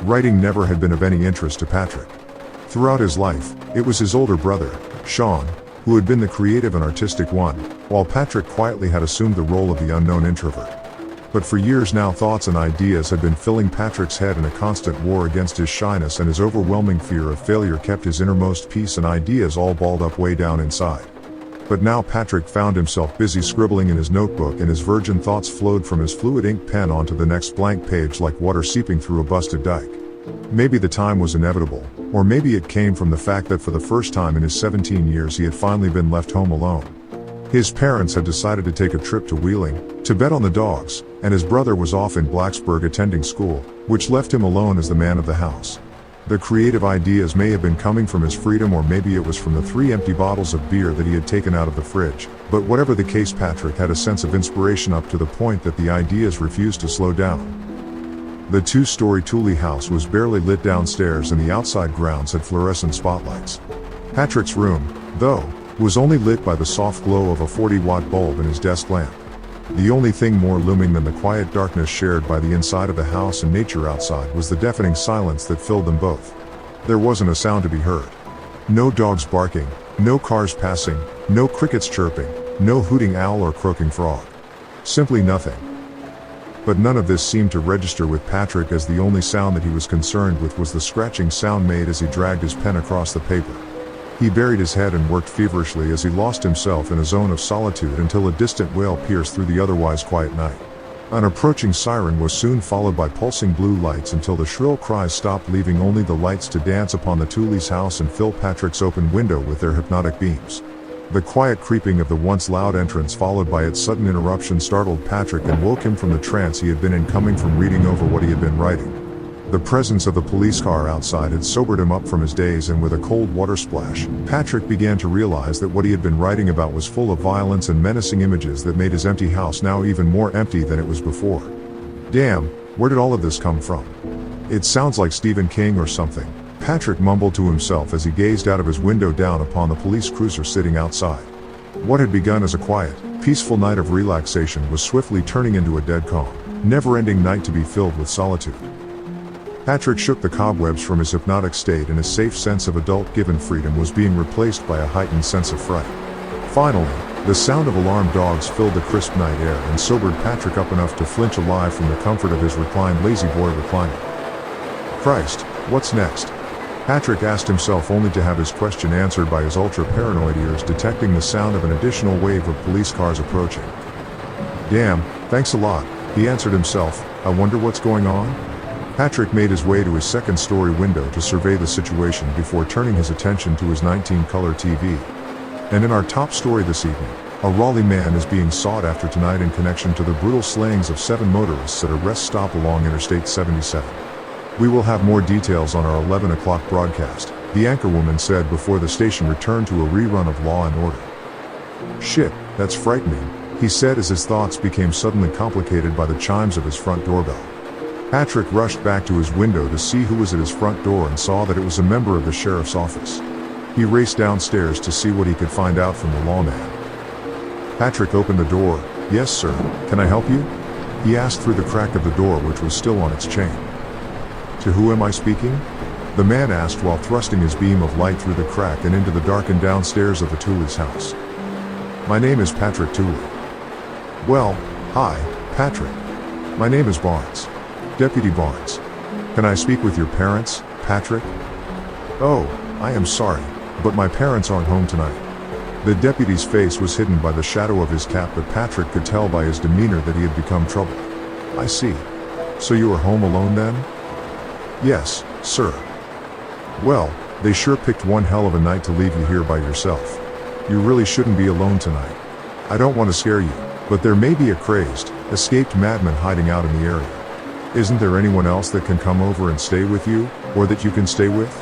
Writing never had been of any interest to Patrick. Throughout his life, it was his older brother, Sean, who had been the creative and artistic one, while Patrick quietly had assumed the role of the unknown introvert. But for years now, thoughts and ideas had been filling Patrick's head, and a constant war against his shyness and his overwhelming fear of failure kept his innermost peace and ideas all balled up way down inside. But now Patrick found himself busy scribbling in his notebook, and his virgin thoughts flowed from his fluid ink pen onto the next blank page like water seeping through a busted dike. Maybe the time was inevitable, or maybe it came from the fact that for the first time in his 17 years he had finally been left home alone. His parents had decided to take a trip to Wheeling, to bet on the dogs, and his brother was off in Blacksburg attending school, which left him alone as the man of the house. The creative ideas may have been coming from his freedom, or maybe it was from the 3 empty bottles of beer that he had taken out of the fridge, but whatever the case, Patrick had a sense of inspiration up to the point that the ideas refused to slow down. The 2-story Thule house was barely lit downstairs, and the outside grounds had fluorescent spotlights. Patrick's room, though, was only lit by the soft glow of a 40-watt bulb in his desk lamp. The only thing more looming than the quiet darkness shared by the inside of the house and nature outside was the deafening silence that filled them both. There wasn't a sound to be heard. No dogs barking, no cars passing, no crickets chirping, no hooting owl or croaking frog. Simply nothing. But none of this seemed to register with Patrick, as the only sound that he was concerned with was the scratching sound made as he dragged his pen across the paper. He buried his head and worked feverishly as he lost himself in a zone of solitude until a distant wail pierced through the otherwise quiet night. An approaching siren was soon followed by pulsing blue lights until the shrill cries stopped, leaving only the lights to dance upon the Thule's house and fill Patrick's open window with their hypnotic beams. The quiet creeping of the once loud entrance, followed by its sudden interruption, startled Patrick and woke him from the trance he had been in, coming from reading over what he had been writing. The presence of the police car outside had sobered him up from his daze, and with a cold water splash, Patrick began to realize that what he had been writing about was full of violence and menacing images that made his empty house now even more empty than it was before. Damn, where did all of this come from? It sounds like Stephen King or something, Patrick mumbled to himself as he gazed out of his window down upon the police cruiser sitting outside. What had begun as a quiet, peaceful night of relaxation was swiftly turning into a dead calm, never-ending night to be filled with solitude. Patrick shook the cobwebs from his hypnotic state, and his safe sense of adult-given freedom was being replaced by a heightened sense of fright. Finally, the sound of alarmed dogs filled the crisp night air and sobered Patrick up enough to flinch alive from the comfort of his reclined lazy-boy recliner. Christ, what's next? Patrick asked himself, only to have his question answered by his ultra-paranoid ears detecting the sound of an additional wave of police cars approaching. Damn, thanks a lot, he answered himself. I wonder what's going on? Patrick made his way to his second-story window to survey the situation before turning his attention to his 19-color TV. And in our top story this evening, a Raleigh man is being sought after tonight in connection to the brutal slayings of 7 motorists at a rest stop along Interstate 77. We will have more details on our 11 o'clock broadcast, the anchorwoman said before the station returned to a rerun of Law and Order. Shit, that's frightening, he said as his thoughts became suddenly complicated by the chimes of his front doorbell. Patrick rushed back to his window to see who was at his front door and saw that it was a member of the sheriff's office. He raced downstairs to see what he could find out from the lawman. Patrick opened the door. Yes, sir, can I help you? He asked through the crack of the door, which was still on its chain. To who am I speaking? The man asked while thrusting his beam of light through the crack and into the darkened downstairs of the Thule's house. My name is Patrick Thule. Well, hi, Patrick. My name is Barnes. Deputy Barnes. Can I speak with your parents, Patrick? Oh, I am sorry, but my parents aren't home tonight. The deputy's face was hidden by the shadow of his cap, but Patrick could tell by his demeanor that he had become troubled. I see. So you are home alone then? Yes, sir. Well, they sure picked one hell of a night to leave you here by yourself. You really shouldn't be alone tonight. I don't want to scare you, but there may be a crazed, escaped madman hiding out in the area. Isn't there anyone else that can come over and stay with you, or that you can stay with?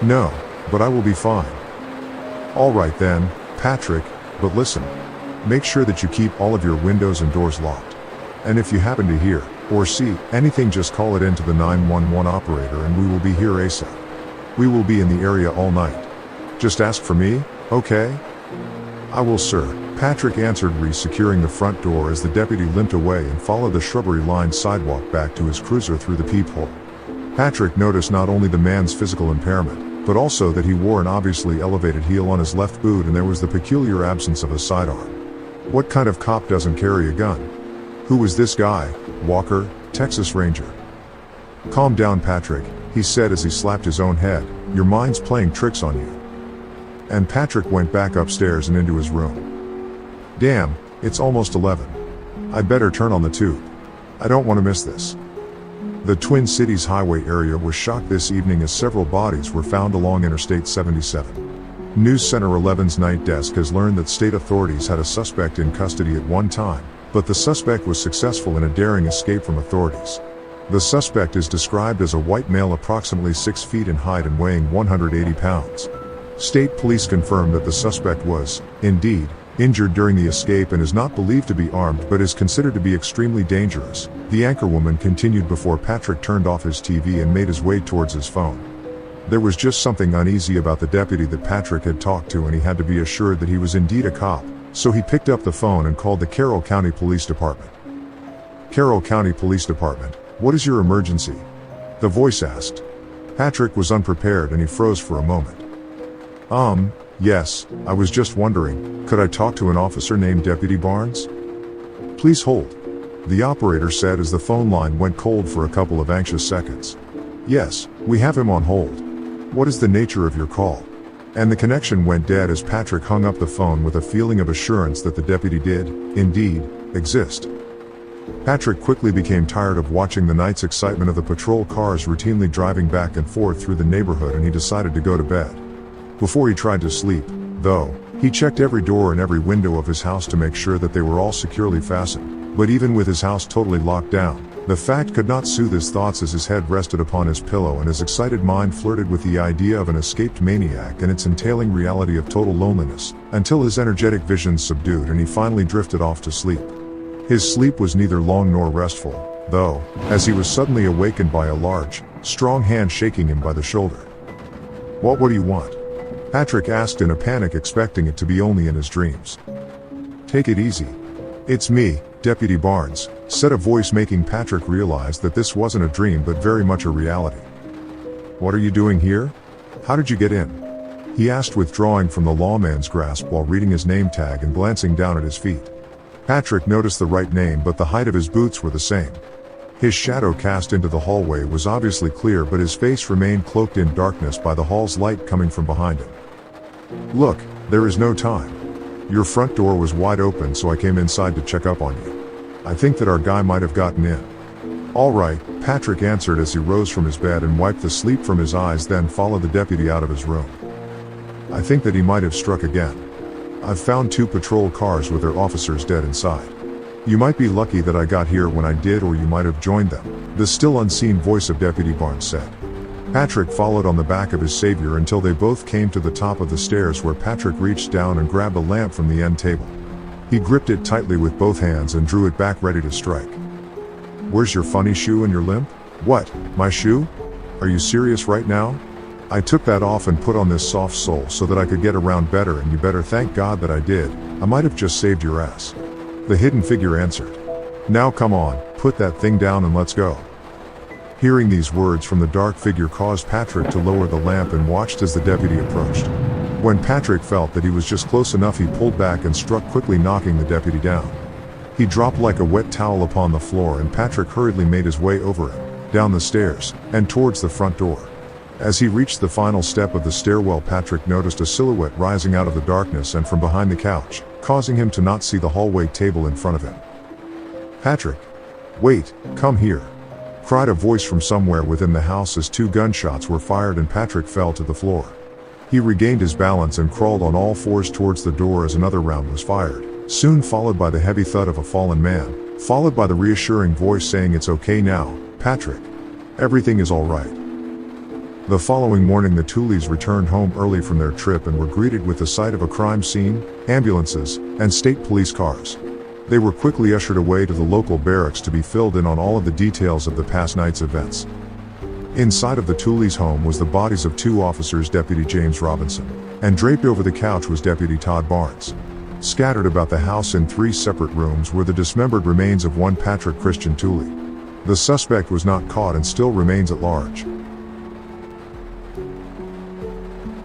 No, but I will be fine. All right then, Patrick, but listen. Make sure that you keep all of your windows and doors locked. And if you happen to hear, or see, anything, just call it in to the 911 operator and we will be here ASAP. We will be in the area all night. Just ask for me, okay? I will, sir, Patrick answered, re-securing the front door as the deputy limped away and followed the shrubbery-lined sidewalk back to his cruiser through the peephole. Patrick noticed not only the man's physical impairment, but also that he wore an obviously elevated heel on his left boot and there was the peculiar absence of a sidearm. What kind of cop doesn't carry a gun? Who was this guy? Walker, Texas Ranger. Calm down, Patrick, he said as he slapped his own head. Your mind's playing tricks on you. And Patrick went back upstairs and into his room. Damn, it's almost 11. I better turn on the tube. I don't want to miss this. The Twin Cities highway area was shocked this evening as several bodies were found along Interstate 77. News Center 11's night desk has learned that state authorities had a suspect in custody at one time, but the suspect was successful in a daring escape from authorities. The suspect is described as a white male approximately 6 feet in height and weighing 180 pounds. State police confirmed that the suspect was, indeed, injured during the escape and is not believed to be armed but is considered to be extremely dangerous, the anchorwoman continued before Patrick turned off his TV and made his way towards his phone. There was just something uneasy about the deputy that Patrick had talked to and he had to be assured that he was indeed a cop, so he picked up the phone and called the Carroll County Police Department. Carroll County Police Department, what is your emergency? The voice asked. Patrick was unprepared and he froze for a moment. Yes, I was just wondering, could I talk to an officer named Deputy Barnes? Please hold. The operator said as the phone line went cold for a couple of anxious seconds. Yes, we have him on hold. What is the nature of your call? And the connection went dead as Patrick hung up the phone with a feeling of assurance that the deputy did, indeed, exist. Patrick quickly became tired of watching the night's excitement of the patrol cars routinely driving back and forth through the neighborhood and he decided to go to bed. Before he tried to sleep, though, he checked every door and every window of his house to make sure that they were all securely fastened, but even with his house totally locked down, the fact could not soothe his thoughts as his head rested upon his pillow and his excited mind flirted with the idea of an escaped maniac and its entailing reality of total loneliness, until his energetic visions subdued and he finally drifted off to sleep. His sleep was neither long nor restful, though, as he was suddenly awakened by a large, strong hand shaking him by the shoulder. What do you want? Patrick asked in a panic, expecting it to be only in his dreams. Take it easy. It's me, Deputy Barnes, said a voice, making Patrick realize that this wasn't a dream but very much a reality. What are you doing here? How did you get in? He asked, withdrawing from the lawman's grasp while reading his name tag and glancing down at his feet. Patrick noticed the right name, but the height of his boots were the same. His shadow cast into the hallway was obviously clear, but his face remained cloaked in darkness by the hall's light coming from behind him. Look, there is no time. Your front door was wide open, so I came inside to check up on you. I think that our guy might have gotten in. All right, Patrick answered as he rose from his bed and wiped the sleep from his eyes, then followed the deputy out of his room. I think that he might have struck again. I've found 2 patrol cars with their officers dead inside. You might be lucky that I got here when I did, or you might have joined them, the still unseen voice of Deputy Barnes said. Patrick followed on the back of his savior until they both came to the top of the stairs, where Patrick reached down and grabbed a lamp from the end table. He gripped it tightly with both hands and drew it back, ready to strike. Where's your funny shoe and your limp? What, my shoe? Are you serious right now? I took that off and put on this soft sole so that I could get around better, and you better thank God that I did. I might have just saved your ass. The hidden figure answered. Now come on, put that thing down and let's go. Hearing these words from the dark figure caused Patrick to lower the lamp and watched as the deputy approached. When Patrick felt that he was just close enough, he pulled back and struck quickly, knocking the deputy down. He dropped like a wet towel upon the floor, and Patrick hurriedly made his way over him, down the stairs, and towards the front door. As he reached the final step of the stairwell, Patrick noticed a silhouette rising out of the darkness and from behind the couch, causing him to not see the hallway table in front of him. Patrick! Wait, come here! Cried a voice from somewhere within the house as 2 gunshots were fired and Patrick fell to the floor. He regained his balance and crawled on all fours towards the door as another round was fired, soon followed by the heavy thud of a fallen man, followed by the reassuring voice saying, "It's okay now, Patrick. Everything is all right." The following morning, the Tooleys returned home early from their trip and were greeted with the sight of a crime scene, ambulances, and state police cars. They were quickly ushered away to the local barracks to be filled in on all of the details of the past night's events. Inside of the Tooleys' home was the bodies of 2 officers, Deputy James Robinson, and draped over the couch was Deputy Todd Barnes. Scattered about the house in 3 separate rooms were the dismembered remains of one Patrick Christian Tooley. The suspect was not caught and still remains at large.